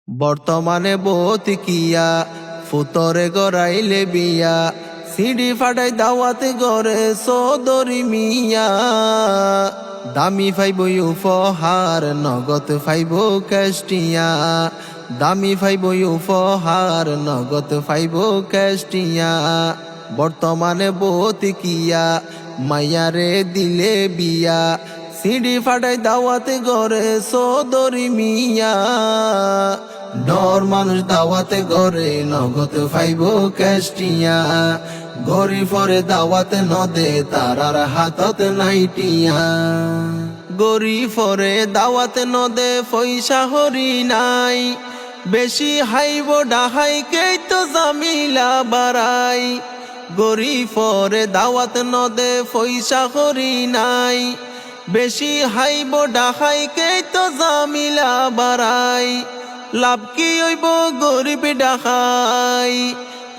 বর্তমানে বতি কিয়া ফুতরে গড়াইলে বিয়া সিডি ফাটাই দাওয়াতে গড়ে সদরি মিয়া দামি ফাইব উপহার নগদ ফাইব ক্যাস্টিয়া দামি ফাইব উপহার নগদ ফাইব ক্যাস্টিয়া বর্তমানে বতি কিয়া মায়ারে দিলে বিয়া সিডি ফাটাই দাওয়াতে গড়ে সদরি মিয়া ডর মানুষ দাওয়াতে গড়ে নগদ ফাইব ক্যাস্টিয়া গরি ফরে দাওয়াতে নদে তারার হাতত নাইটিয়া গরি ফরে দাওয়াতে নদে পয়সা হরি নাই বেশি হাইব ডাহাই কে তো জামিলা বাড়াই গরি ফরে দাওয়াত নদে পয়সা হরি নাই বেশি হাইব ডাহাই কে তো জামিলা বাড়াই লাভ কি হইব গরিব ডাকাই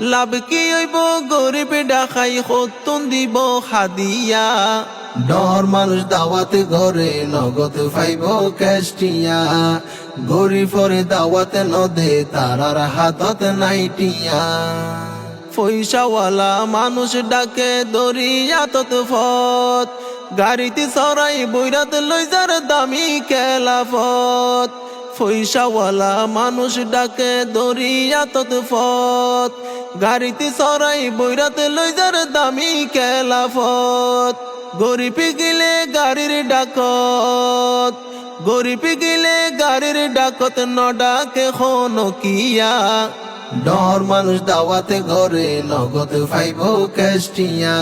লাভ কি হইব গরিব ডাকাই হতুন দিব হাদিয়া ডর মানুষ দাওয়াতে ঘরে নগদ ফাইব ক্যাস্টিয়া গরিব ফরে দাওয়াতে নদে তারার হাতত নাইটিয়া পয়সাওয়ালা মানুষ ডাকে দরিয়াতত ফত গাড়িতে সরাই বৈরাত লই যার দামি খেলাফত পয়সাওয়ালা মানুষ ডাকে দরিয়াতত ফত গাড়িতে সরাই বৈরাত লই যার দামি খেলাফত গরিব গিলে গাড়ির ডাকত গরিব গিলে গাড়ির ডাকত ন ডাকে কিয়া ডর মানুষ দাওয়াতে ঘরে নগদ ফাইব ক্যাস্টিয়া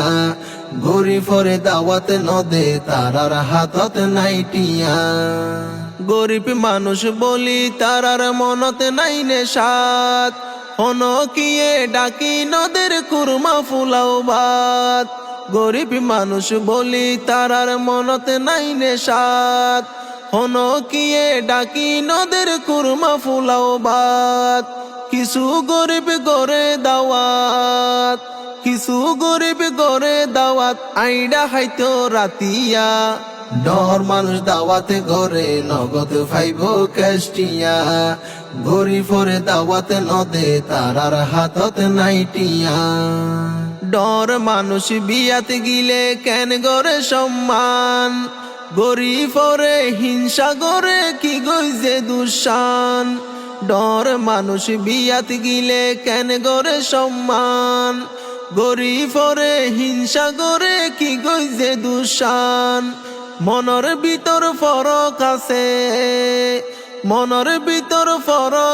গরি ফরে দাওয়াতে নদে তারার হাতত নাইটিয়া গরিব মানুষ বলি তারার মনতে নাই নেশাত হন কিয়ে ডাকি নদের কুরমা ফুলাও ভাত গরিব মানুষ বলি তারার মনতে নাই নেশাত হন কিয়ে ডাকি নদের কুরমা ফুলাও ভাত কিছু গরিব গড়ে দাওয়াত কিছু গরিব গড়ে দাওয়াত আইডা খাইতো রাতিয়া ডর মানুষ দাওয়াতে ঘরে নগদ ফাইব ক্যাস্টিয়া গরি ফরে দাওয়াতে নদে তারার হাতত নাইটিয়া ডর মানুষ বিয়াতে গিলে কেন গড়ে সম্মান গরি ফরে হিংসা গড়ে কি গইজে দুঃসান ডর মানুষ বিয়াত গিলে কেন গড়ে সম্মান গরি ফরে হিংসা গড়ে কি গইজে দুঃসান মনের ভিতর ফরক আছে মনের ভিতর ফরক